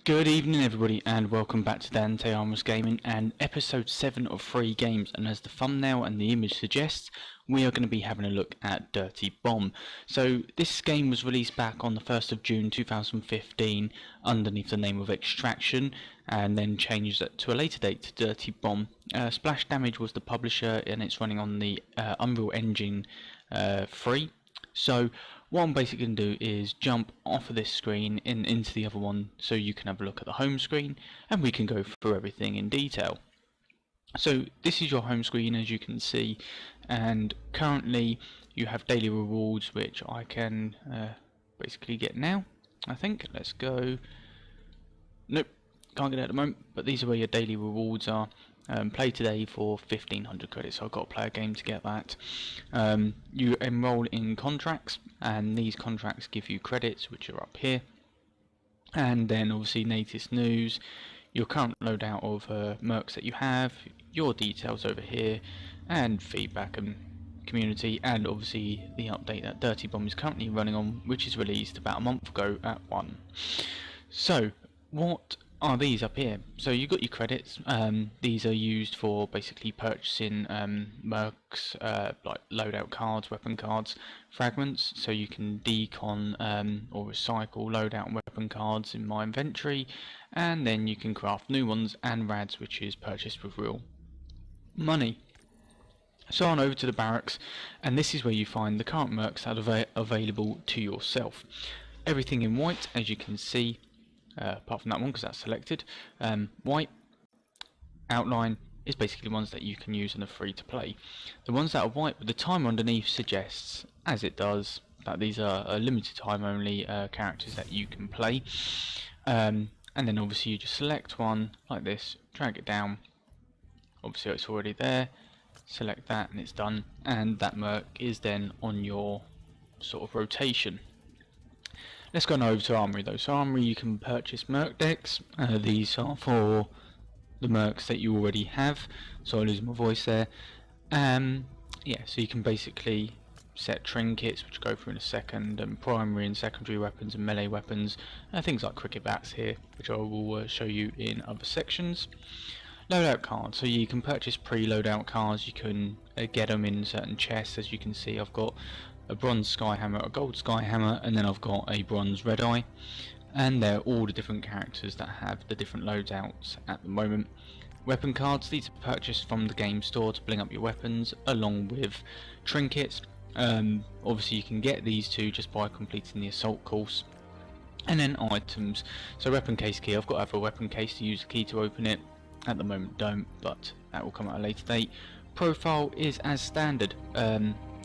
Good evening everybody and welcome back to Dante Armors Gaming and episode 7 of 3 games, and as the thumbnail and the image suggests, we are going to be having a look at Dirty Bomb. So this game was released back on the 1st of June 2015 underneath the name of Extraction, and then changed to a later date to Dirty Bomb. Splash Damage was the publisher and it's running on the Unreal Engine 3. So what I'm basically going to do is jump off of this screen into the other one so you can have a look at the home screen and we can go through everything in detail. So this is your home screen, as you can see, and currently you have daily rewards which I can basically get now. I think let's go. Nope, can't get it at the moment, but these are where your daily rewards are. Play today for 1500 credits, so I've got to play a game to get that. You enroll in contracts, and these contracts give you credits which are up here, and then obviously latest news, your current loadout of mercs that you have, your details over here, and feedback and community, and obviously the update that Dirty Bomb is currently running on, which is released about a month ago at 1. So what are these up here? So you've got your credits. These are used for basically purchasing mercs, like loadout cards, weapon cards, fragments, so you can decon or recycle loadout and weapon cards in my inventory, and then you can craft new ones and rads, which is purchased with real money. So on over to the barracks, and this is where you find the current mercs that are available to yourself. Everything in white, as you can see. Apart from that one because that's selected. White outline is basically ones that you can use and are free to play. The ones that are white with the timer underneath suggests, as it does, that these are a limited time only characters that you can play. And then obviously you just select one like this, drag it down, obviously it's already there, select that and it's done, and that merc is then on your sort of rotation. Let's go over to Armory though. So Armory, you can purchase merc decks. These are for the mercs that you already have. So I lose my voice there. Yeah, so you can basically set trinkets, which go through in a second, and primary and secondary weapons and melee weapons. Things like cricket bats here, which I will show you in other sections. Loadout cards. So you can purchase pre-loadout cards. You can get them in certain chests. As you can see, I've got a bronze Skyhammer, a gold Skyhammer, and then I've got a bronze Red Eye, and they're all the different characters that have the different loadouts at the moment. Weapon cards, these are purchased from the game store to bling up your weapons, along with trinkets. Obviously you can get these two just by completing the assault course. And then items, so weapon case key, I've got to have a weapon case to use the key to open it. At the moment don't, but that will come at a later date. Profile is as standard.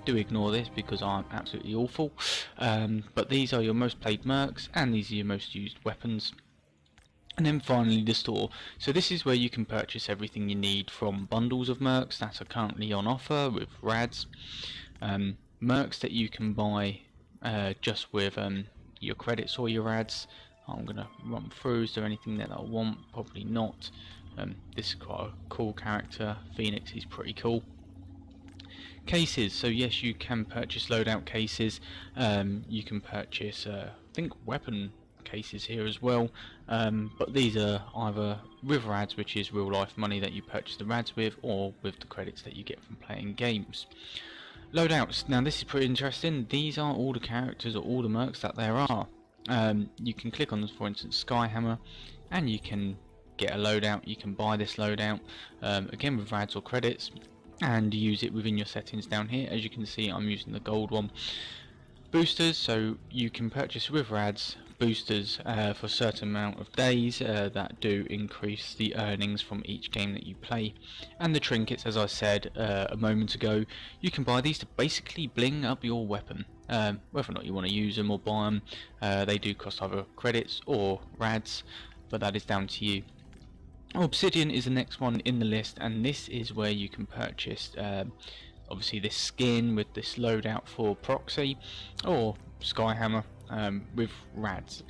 Do ignore this because I'm absolutely awful, but these are your most played mercs and these are your most used weapons. And then finally the store. So this is where you can purchase everything you need from bundles of mercs that are currently on offer with rads, mercs that you can buy just with your credits or your rads. I'm gonna run through. Is there anything that I want? Probably not. This is quite a cool character, Phoenix, he's pretty cool. Cases, so yes, you can purchase loadout cases. You can purchase I think weapon cases here as well, but these are either with rads, which is real life money that you purchase the rads with, or with the credits that you get from playing games. Loadouts, now this is pretty interesting. These are all the characters or all the mercs that there are. You can click on, for instance, Skyhammer, and you can get a loadout. You can buy this loadout again with rads or credits, and use it within your settings down here. As you can see, I'm using the gold one. Boosters, so you can purchase with rads boosters for a certain amount of days that do increase the earnings from each game that you play. And the trinkets, as I said a moment ago, you can buy these to basically bling up your weapon. Whether or not you want to use them or buy them, they do cost either credits or rads, but that is down to you. Obsidian is the next one in the list, and this is where you can purchase obviously this skin with this loadout for proxy, or Skyhammer with rads.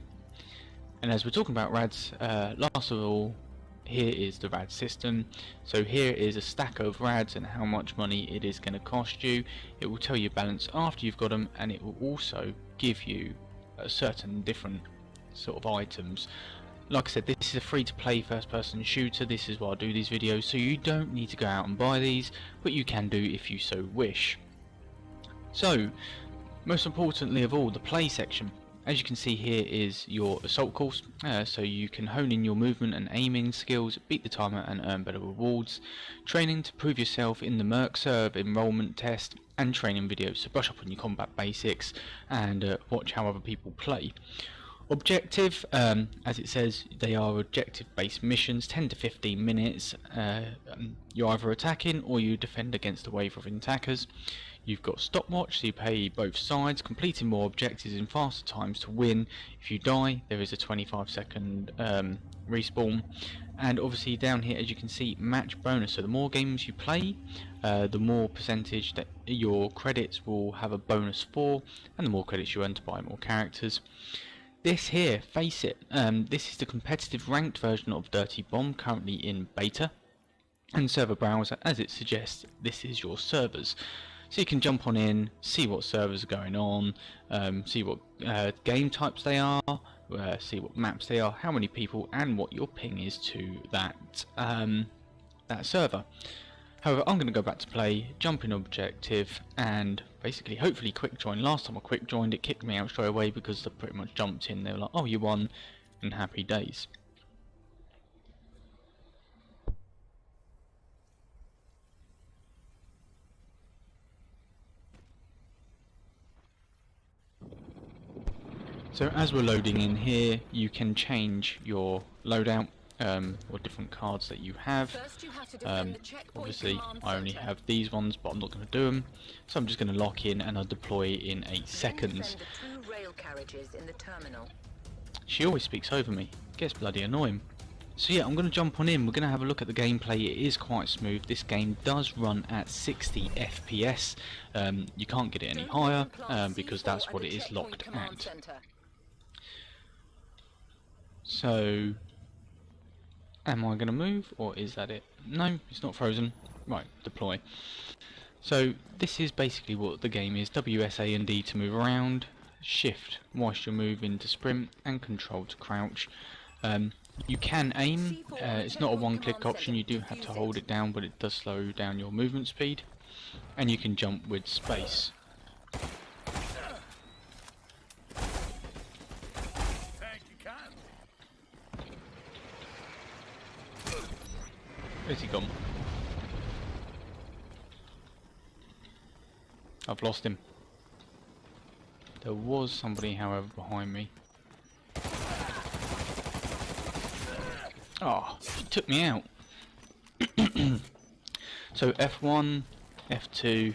And as we're talking about rads, last of all, here is the rad system. So here is a stack of rads and how much money it is going to cost you. It will tell you balance after you've got them, and it will also give you a certain different sort of items. Like I said, this is a free to play first person shooter. This is why I do these videos, so you don't need to go out and buy these, but you can do if you so wish. So most importantly of all, the play section. As you can see, here is your assault course, so you can hone in your movement and aiming skills, beat the timer and earn better rewards. Training to prove yourself in the Merc Serve enrollment test, and training videos, so brush up on your combat basics and watch how other people play. Objective, as it says, they are objective based missions, 10 to 15 minutes. You're either attacking or you defend against a wave of attackers. You've got stopwatch, so you pay both sides, completing more objectives in faster times to win. If you die, there is a 25-second respawn. And obviously down here, as you can see, match bonus. So the more games you play, the more percentage that your credits will have a bonus for, and the more credits you earn to buy more characters. This here, face it, this is the competitive ranked version of Dirty Bomb, currently in beta. And server browser, as it suggests, this is your servers. So you can jump on in, see what servers are going on, see what game types they are, see what maps they are, how many people, and what your ping is to that that server. However, I'm going to go back to play, jump in objective, and basically hopefully quick join. Last time I quick joined, it kicked me out straight away because I pretty much jumped in. They were like, oh, you won, and happy days. So as we're loading in here, you can change your loadout or different cards that you have. Obviously I only have these ones, but I'm not going to do them, so I'm just going to lock in and I'll deploy in 8 seconds. She always speaks over me, gets bloody annoying. So yeah, I'm going to jump on in. We're going to have a look at the gameplay. It is quite smooth. This game does run at 60 FPS. You can't get it any higher because that's what it is locked at. So, am I going to move, or is that it? No, it's not frozen. Right, deploy. So this is basically what the game is. WSA and D to move around, shift whilst you're moving to sprint, and control to crouch. You can aim. It's not a one-click option. You do have to hold it down, but it does slow down your movement speed. And you can jump with space. Where's he gone? I've lost him. There was somebody, however, behind me. Oh, he took me out. So F1, F2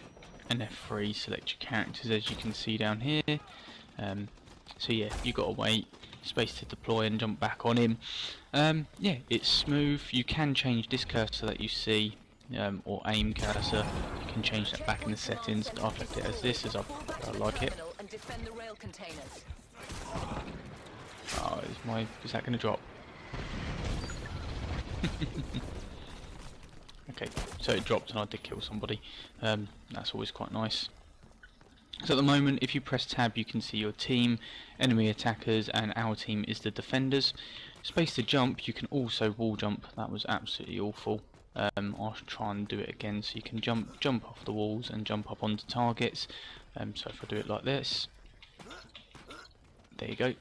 and F3 select your characters, as you can see down here. So yeah, you gotta wait, space to deploy and jump back on him. Yeah, it's smooth. You can change this cursor that you see, or aim cursor. You can change that back in the settings. I've left it as this, as I like it. Oh, is that gonna drop? Okay, so it dropped and I did kill somebody. That's always quite nice. So at the moment, if you press tab, you can see your team, enemy attackers, and our team is the defenders. Space to jump, you can also wall jump. That was absolutely awful. I'll try and do it again, so you can jump off the walls and jump up onto targets. So if I do it like this, there you go.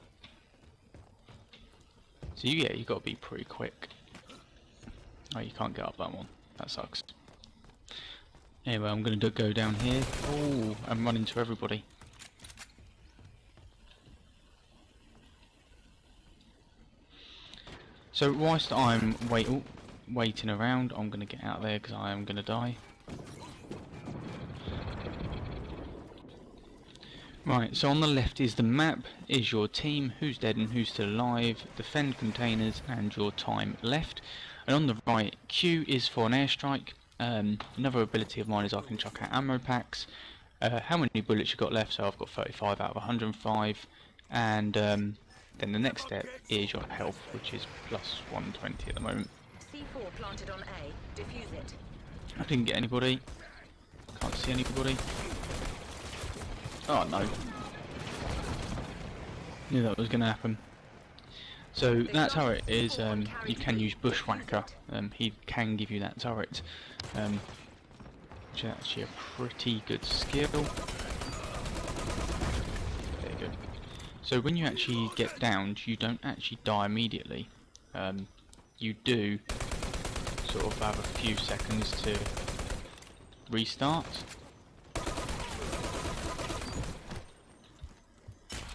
So yeah, you've got to be pretty quick. Oh, you can't get up that one. That sucks. Anyway, I'm going to go down here. Oh, I'm running into everybody. So whilst I'm waiting around, I'm going to get out there because I am going to die. Right, so on the left is the map, is your team, who's dead and who's still alive, defend containers and your time left. And on the right, Q is for an airstrike, Another ability of mine is I can chuck out ammo packs. How many bullets you got left? So I've got 35 out of 105, and then the next step is your health, which is plus 120 at the moment. C4 planted on A. Defuse it. I didn't get anybody. Can't see anybody. Oh no. Knew that was going to happen. So that turret is, you can use Bushwhacker. He can give you that turret, which is actually a pretty good skill. There you go. So when you actually get downed, you don't actually die immediately. You do sort of have a few seconds to restart.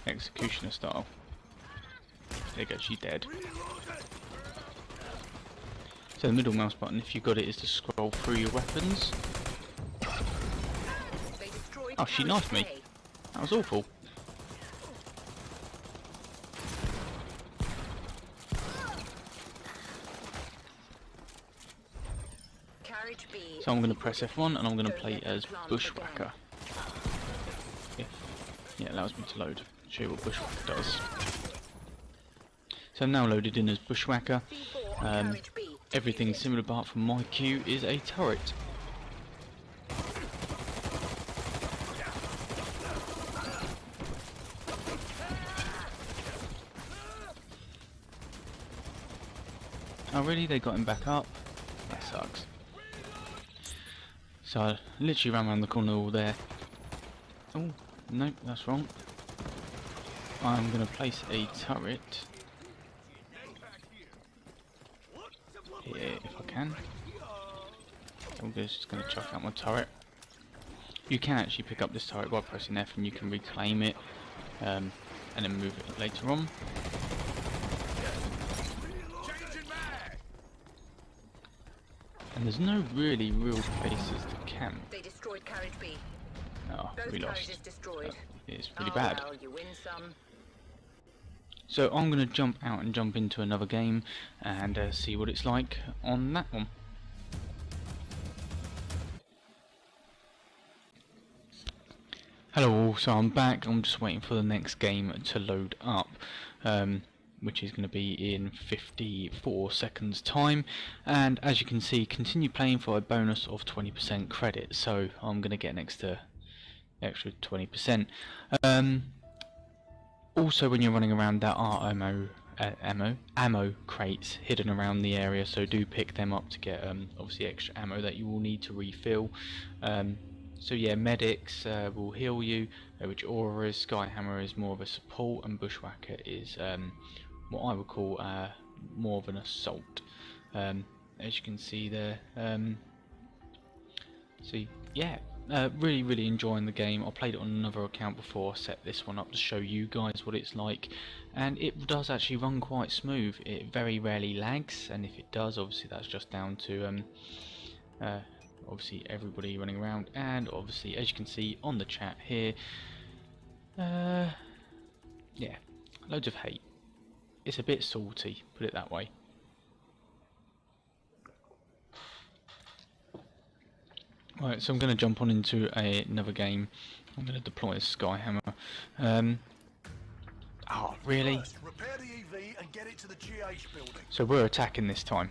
Executioner style. There you go, she's dead. So the middle mouse button, if you got it, is to scroll through your weapons. Oh, she knifed me. That was awful. So I'm going to press F1 and I'm going to play as Bushwhacker. Yeah, it allows me to load. Show you what Bushwhacker does. So I'm now loaded in as Bushwhacker. Everything similar apart from my queue is a turret. Oh really? They got him back up? That sucks. So I literally ran around the corner all there. Oh, no, that's wrong. I'm going to place a turret here if I can. I'm just going to chuck out my turret. You can actually pick up this turret by pressing F and you can reclaim it and then move it later on. And there's no really real places to camp. They destroyed carriage B. Oh, we lost. Destroyed. It's really bad. Well, you win some. So I'm going to jump out and jump into another game and see what it's like on that one. Hello all, so I'm back. I'm just waiting for the next game to load up, which is going to be in 54 seconds time, and as you can see, continue playing for a bonus of 20% credit, so I'm going to get an extra 20%. Also, when you're running around, there are ammo crates hidden around the area, so do pick them up to get obviously extra ammo that you will need to refill. So yeah, medics will heal you, which Aura is. Skyhammer is more of a support, and Bushwhacker is what I would call more of an assault. As you can see there. So yeah, really enjoying the game. I played it on another account before I set this one up to show you guys what it's like, and it does actually run quite smooth. It very rarely lags, and if it does, obviously that's just down to obviously everybody running around, and obviously as you can see on the chat here, yeah, loads of hate. It's a bit salty, put it that way. Right, so I'm going to jump on into another game. I'm going to deploy a Skyhammer. Oh, really? First, repair the EV and get it to the GH building. So we're attacking this time.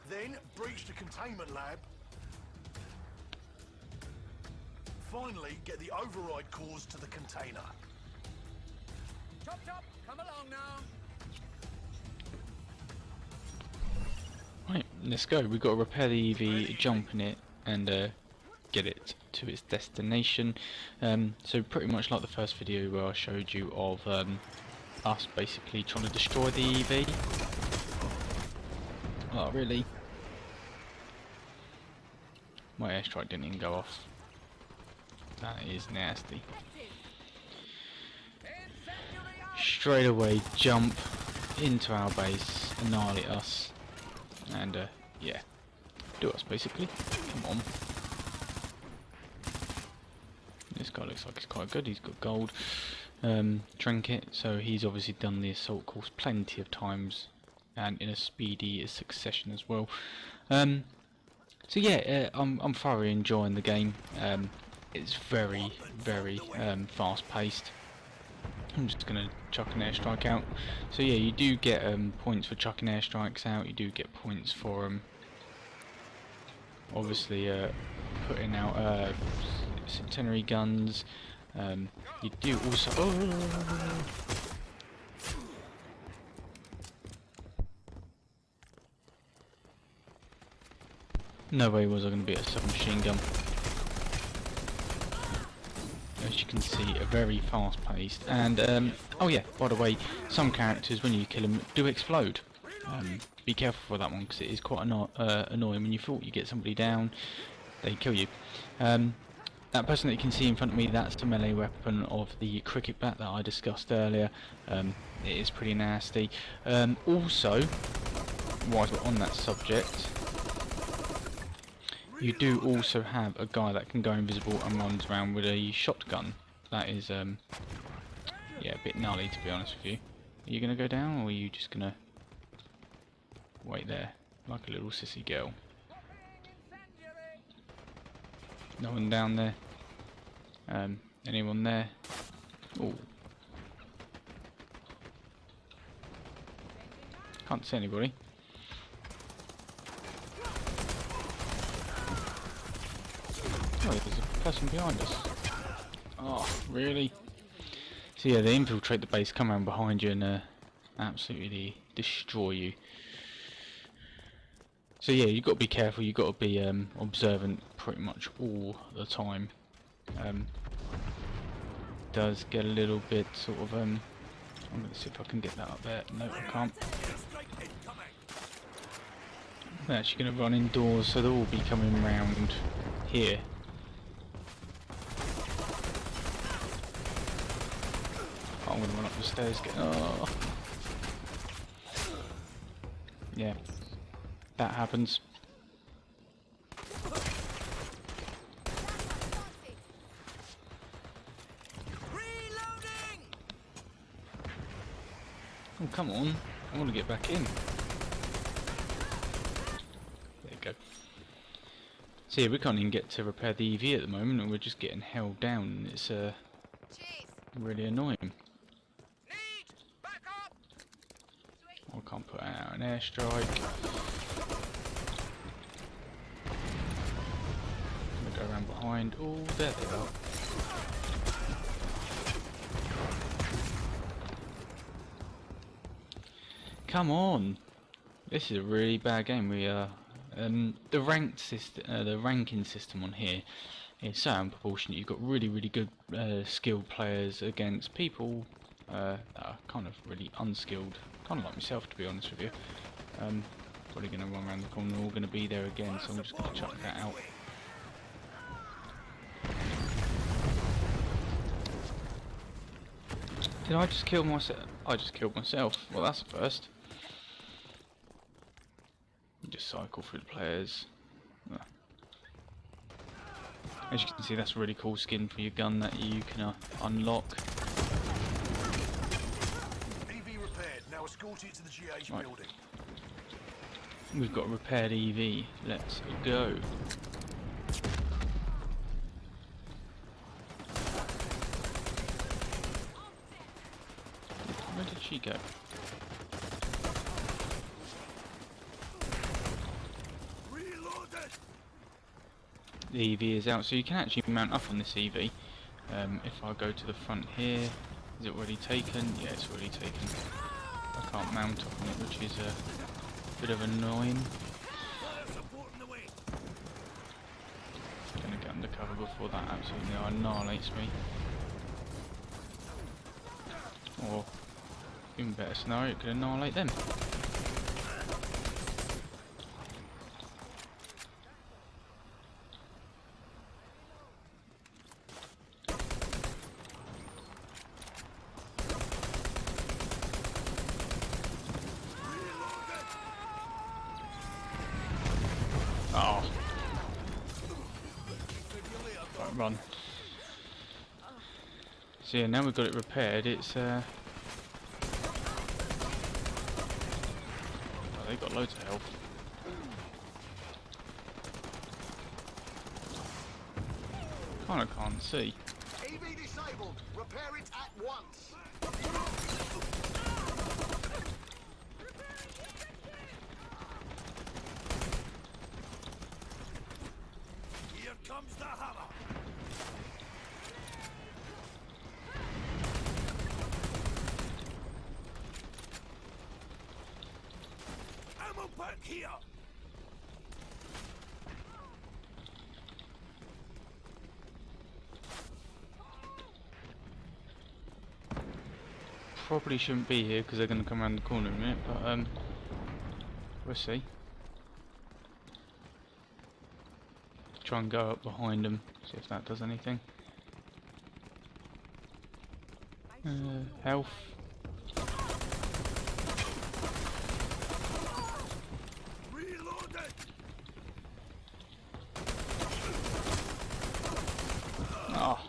Then breach the containment lab. Finally, get the override cores to the container. Chop, come along now. Right, let's go. We've got to repair the EV, jump in it, and get it to its destination. So pretty much like the first video where I showed you of us basically trying to destroy the EV. Oh, really? My airstrike didn't even go off. That is nasty. Straight away jump into our base, annihilate us, and yeah, do us basically. Come on. This guy looks like he's quite good. He's got gold trinket, so he's obviously done the assault course plenty of times and in a speedy succession as well. So yeah, I'm thoroughly enjoying the game. It's very fast paced. I'm just gonna chuck an airstrike out. So yeah, you do get points for chucking airstrikes out. You do get points for obviously putting out centenary guns. You do also. Oh! No way was I going to be a submachine gun. As you can see, a very fast paced. And oh yeah, by the way, some characters when you kill them do explode. Be careful for that one because it is quite annoying when you thought you get somebody down, they kill you. That person that you can see in front of me, that's the melee weapon of the cricket bat that I discussed earlier. It is pretty nasty. Also, while we're on that subject, you do also have a guy that can go invisible and runs around with a shotgun. That is, yeah, a bit gnarly to be honest with you. Are you going to go down or are you just going to wait there like a little sissy girl? No one down there? Anyone there? Oh, can't see anybody. Oh, there's a person behind us. Oh, really? So yeah, they infiltrate the base, come around behind you and absolutely destroy you. So yeah, you've got to be careful, you've got to be observant pretty much all the time. Does get a little bit sort of, I'm going to see if I can get that up there. No, I can't. I'm actually going to run indoors, so they'll all be coming round here. I'm going to run up the stairs. Oh. Yeah, that happens. Oh, come on. I want to get back in. There you go. So yeah, we can't even get to repair the EV at the moment and we're just getting held down and it's really annoying. I can't put out an airstrike. I'm gonna go around behind. Oh, there they are. Come on! This is a really bad game. We are the ranked system, the ranking system on here is so unproportionate. You've got really good skilled players against people that are kind of really unskilled, kind of like myself to be honest with you. Probably going to run around the corner. We're all going to be there again, so I'm just going to chuck that out. Did I just kill myself? I just killed myself. Well, that's a first. Just cycle through the players. As you can see, that's a really cool skin for your gun that you can unlock. EV repaired. Now escort it to the GH building. We've got a repaired EV. Let's go. Where did she go? The EV is out, so you can actually mount up on this EV. If I go to the front here, is it already taken? Yeah, it's already taken. I can't mount up on it, which is a bit of annoying. Gonna get undercover before that absolutely annihilates me. Or, even better scenario, it could annihilate them. Oh. Right, run. So yeah, now we've got it repaired, it's oh, they've got loads of health. kinda can't see. EV disabled. Repair it at once. Here comes the hammer. Ammo pack here. Probably shouldn't be here because they're going to come around the corner in a minute, but we'll see. Try and go up behind them, see if that does anything. Health. Reloaded. Ah.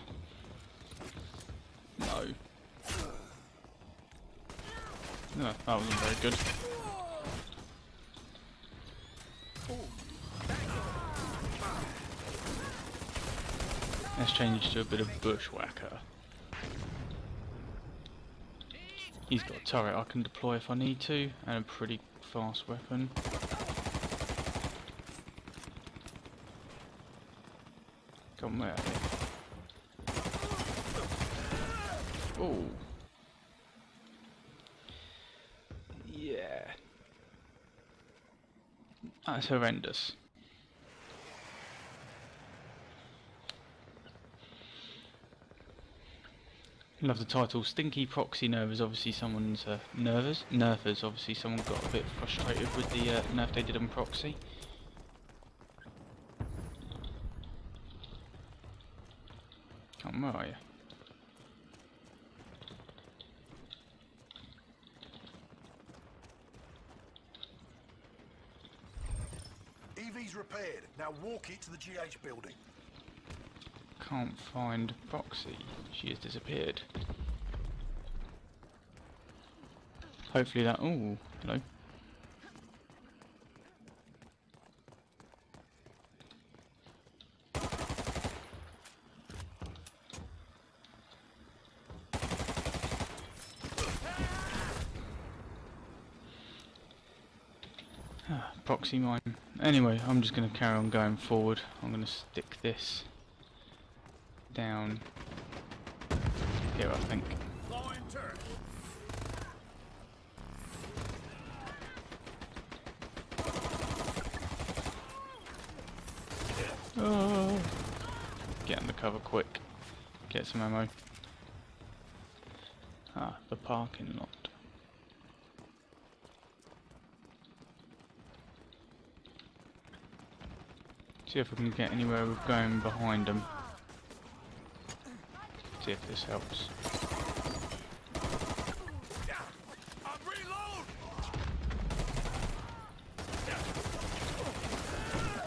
No. No, that wasn't very good. Let's change to a bit of bushwhacker. He's got a turret I can deploy if I need to, and a pretty fast weapon. Come where? Oh. Yeah. That's horrendous. Love the title. Stinky proxy nervers. Obviously, someone's nervers. Obviously, someone got a bit frustrated with the nerf they did on proxy. Come where are you? EV's repaired. Now walk it to the GH building. Can't find proxy. She has disappeared. Hopefully that. Oh, hello. Proxy mine. Anyway, I'm just going to carry on going forward. I'm going to stick this down here, I think. Flying turret. Oh. Get in the cover quick. Get some ammo. Ah, the parking lot. See if we can get anywhere with going behind them. See if this helps.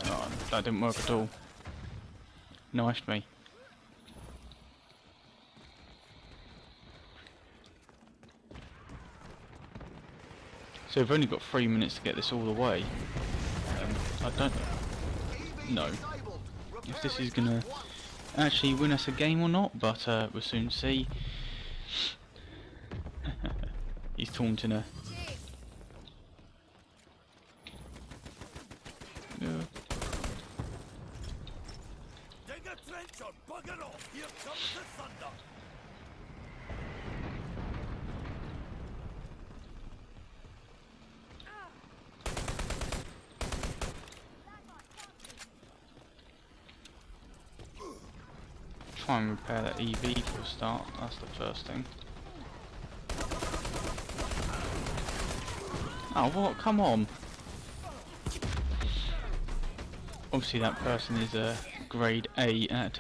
Oh, that didn't work at all. Knifed me. So we've only got 3 minutes to get this all the way. I don't know if this is gonna actually win us a game or not, but we'll soon see. He's taunting her. Dig a trench or bugger off. Here comes the thunder. Try and repair that EV for a start. That's the first thing. Oh, what? Come on. Obviously that person is a grade A at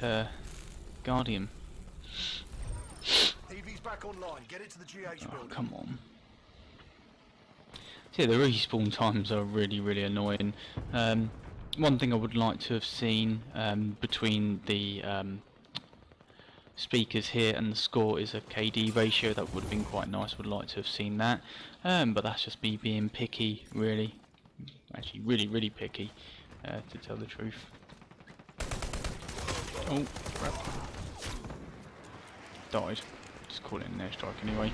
Guardian. EV's back online. Get it to the GH Oh, building. come on. So yeah, the respawn times are really annoying. One thing I would like to have seen between the speakers here and the score is a KD ratio. That would have been quite nice. Would like to have seen that, but that's just me being picky, really. Actually, really picky, to tell the truth. Oh, crap. Died. Just call it an airstrike anyway.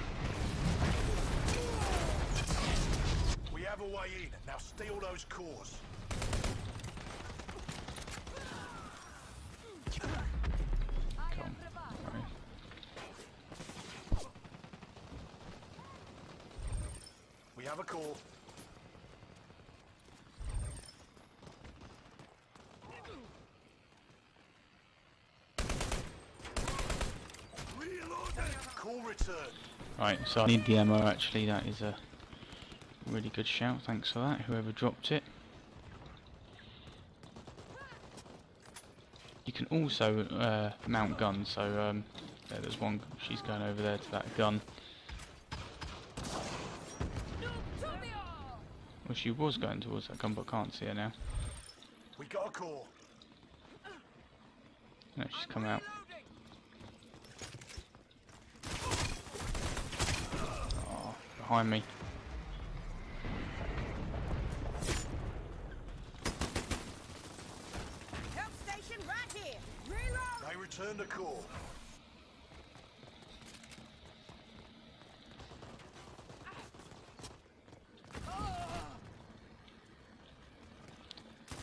We have a way in. Now steal those cores. Come on. Right. We have a core. Reloading. Core return. Right, so I need the ammo actually, that is a really good shout, thanks for that, whoever dropped it. You can also mount guns, so there's one, she's going over there to that gun. Well, she was going towards that gun, but can't see her now. We got a core. No, she's come out. Oh, behind me. Help station right here. Reload. They returned a core.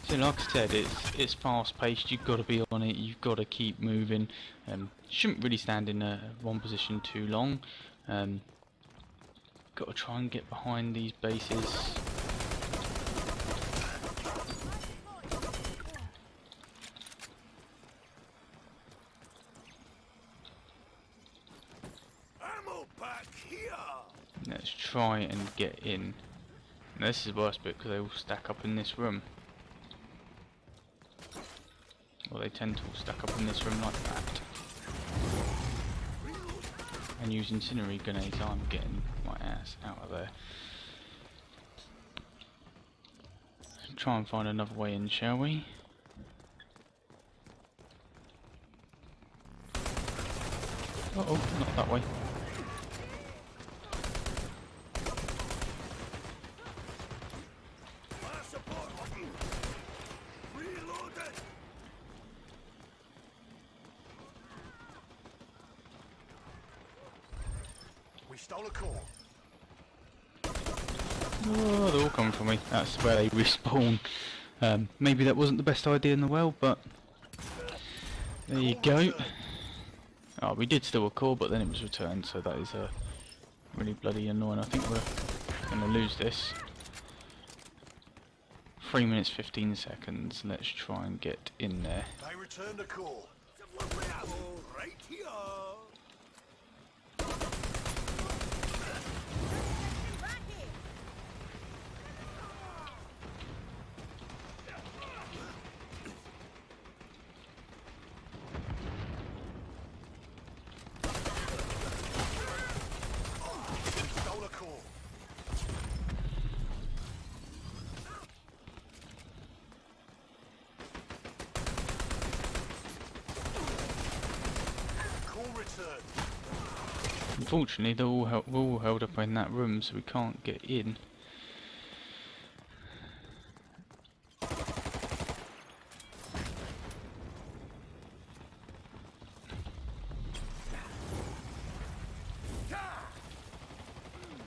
So like I said, it's fast paced, you've got to be on it, you've got to keep moving. Shouldn't really stand in one position too long. Got to try and get behind these bases. Ammo pack here. Let's try and get in. Now, this is the worst bit because they all stack up in this room. Well, they tend to all stack up in this room like that. And use incendiary grenades, I'm getting my ass out of there. Try and find another way in, shall we? Uh oh, not that way. Fire support. Reloaded. We stole a core. Oh, they're all coming for me. That's where they respawn. Maybe that wasn't the best idea in the world, but there you go. Oh, we did steal a core, but then it was returned, so that is really bloody annoying. I think we're going to lose this. 3 minutes 15 seconds. Let's try and get in there. They returned a core. Some lovely ammo right here. Right here. Stole a core. Core returned. Unfortunately, we're all held up in that room, so we can't get in.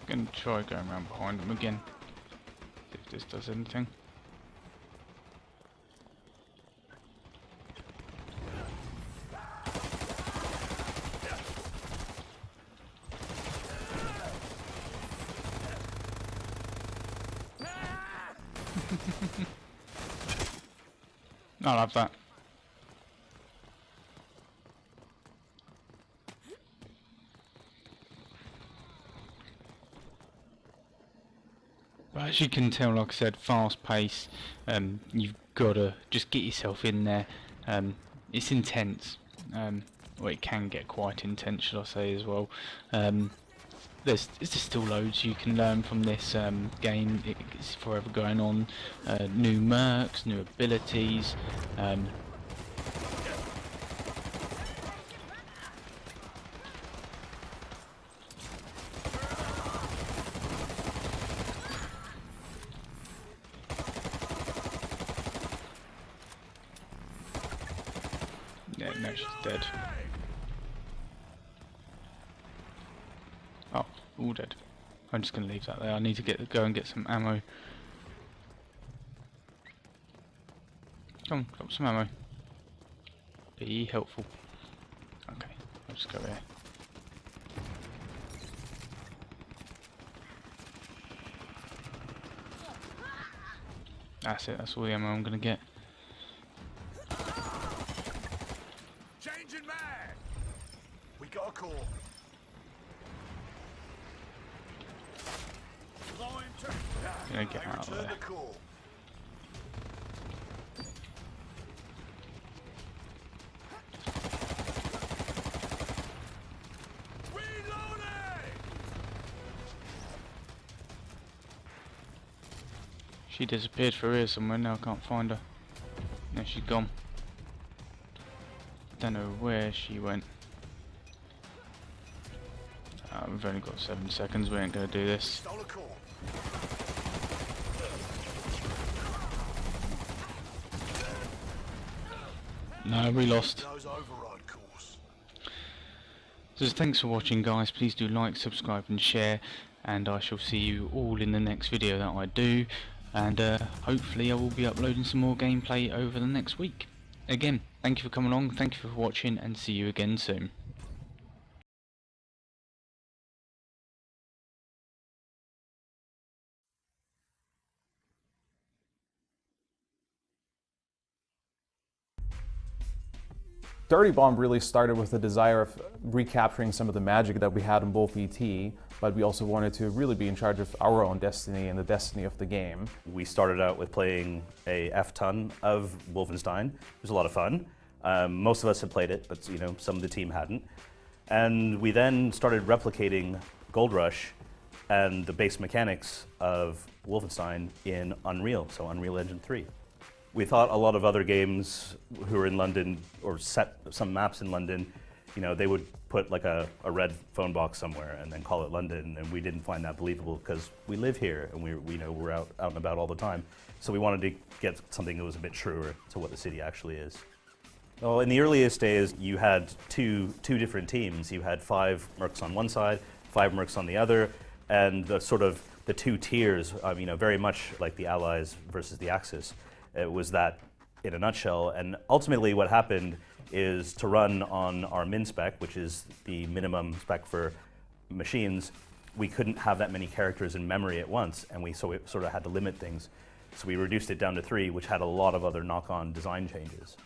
Gonna try going around behind them again. See if this does anything. I love that. But as you can tell, like I said, fast pace. You've got to just get yourself in there. It's intense. Well, it can get quite intense, shall I say, as well. There's just still loads you can learn from this game. It's forever going on. New mercs, new abilities. Yeah, No, she's dead. Oh, all dead. I'm just gonna leave that there. I need to go and get some ammo. Come on, drop some ammo. Be helpful. Okay, I'll just go here. That's it, that's all the ammo I'm gonna get. Changing mag! We got a call. Gonna get out of there. The call. She disappeared for here somewhere, now I can't find her. No, she's gone. Don't know where she went. We've only got 7 seconds, we ain't gonna do this. Stole a call. No, we lost. Those override course. So thanks for watching guys, please do like, subscribe and share, and I shall see you all in the next video that I do, and hopefully I will be uploading some more gameplay over the next week. Again, thank you for coming along, thank you for watching, and see you again soon. Dirty Bomb really started with the desire of recapturing some of the magic that we had in both ET, but we also wanted to really be in charge of our own destiny and the destiny of the game. We started out with playing a F-ton of Wolfenstein. It was a lot of fun. Most of us had played it, but some of the team hadn't. And we then started replicating Gold Rush and the base mechanics of Wolfenstein in Unreal, so Unreal Engine 3. We thought a lot of other games who were in London, or set some maps in London, they would put like a red phone box somewhere and then call it London, and we didn't find that believable because we live here and we're out and about all the time. So we wanted to get something that was a bit truer to what the city actually is. Well, in the earliest days, you had two different teams. You had 5 mercs on one side, 5 mercs on the other, and the 2 tiers, very much like the Allies versus the Axis. It was that in a nutshell, and ultimately what happened is to run on our min spec, which is the minimum spec for machines, we couldn't have that many characters in memory at once, and we sort of had to limit things. So we reduced it down to 3, which had a lot of other knock-on design changes.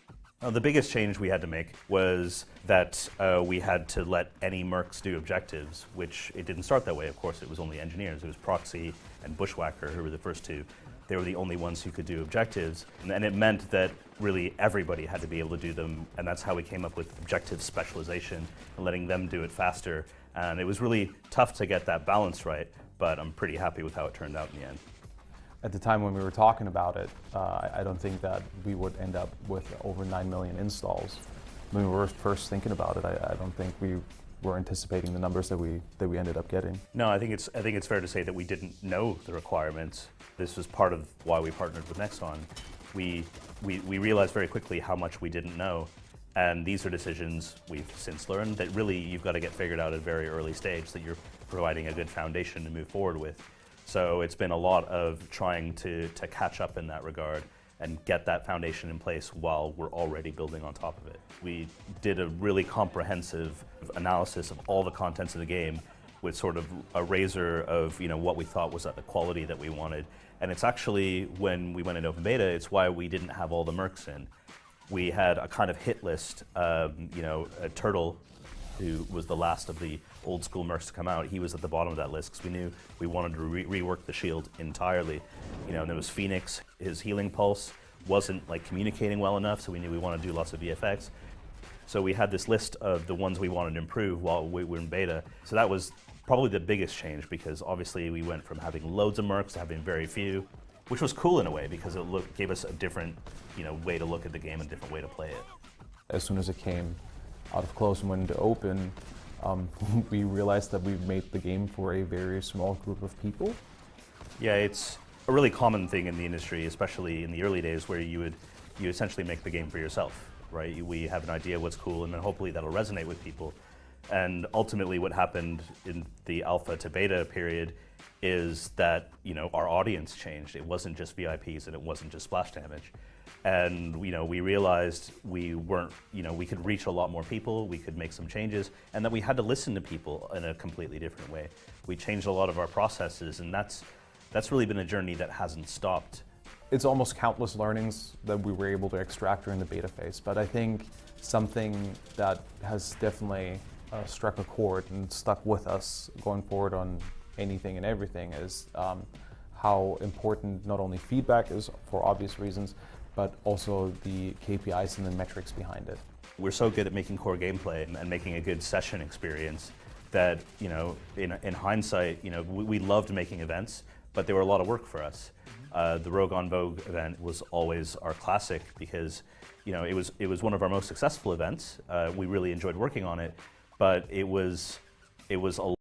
Now, the biggest change we had to make was that we had to let any mercs do objectives, which it didn't start that way, of course. It was only engineers. It was Proxy and Bushwhacker who were the first 2. They were the only ones who could do objectives, and it meant that really everybody had to be able to do them, and that's how we came up with objective specialization and letting them do it faster. And it was really tough to get that balance right, but I'm pretty happy with how it turned out in the end. At the time when we were talking about it, I don't think that we would end up with over 9 million installs. When we were first thinking about it, I don't think we were anticipating the numbers that we ended up getting. No, I think it's fair to say that we didn't know the requirements. This was part of why we partnered with Nexon. We realized very quickly how much we didn't know, and these are decisions we've since learned that really you've got to get figured out at a very early stage, so that you're providing a good foundation to move forward with. So it's been a lot of trying to catch up in that regard and get that foundation in place while we're already building on top of it. We did a really comprehensive analysis of all the contents of the game with sort of a razor of what we thought was at the quality that we wanted. And it's actually, when we went into open beta, it's why we didn't have all the mercs in. We had a kind of hit list, a Turtle, who was the last of the old school mercs to come out. He was at the bottom of that list because we knew we wanted to rework the shield entirely. And there was Phoenix. His healing pulse wasn't communicating well enough, so we knew we wanted to do lots of VFX. So we had this list of the ones we wanted to improve while we were in beta. So that was probably the biggest change, because obviously we went from having loads of mercs to having very few, which was cool in a way because it gave us a different way to look at the game and a different way to play it. As soon as it came out of close and went into open, we realized that we made the game for a very small group of people. Yeah, it's a really common thing in the industry, especially in the early days, where you essentially make the game for yourself. right? We have an idea what's cool, and then hopefully that'll resonate with people. And ultimately what happened in the alpha to beta period is that, our audience changed. It wasn't just VIPs and it wasn't just splash damage. And, we realized we weren't, we could reach a lot more people, we could make some changes, and that we had to listen to people in a completely different way. We changed a lot of our processes, and that's really been a journey that hasn't stopped. It's almost countless learnings that we were able to extract during the beta phase, but I think something that has definitely struck a chord and stuck with us going forward on anything and everything is how important not only feedback is for obvious reasons, but also the KPIs and the metrics behind it. We're so good at making core gameplay and making a good session experience that, in hindsight, we loved making events, but they were a lot of work for us. The Rogue on Vogue event was always our classic because, it was one of our most successful events. We really enjoyed working on it, but it was a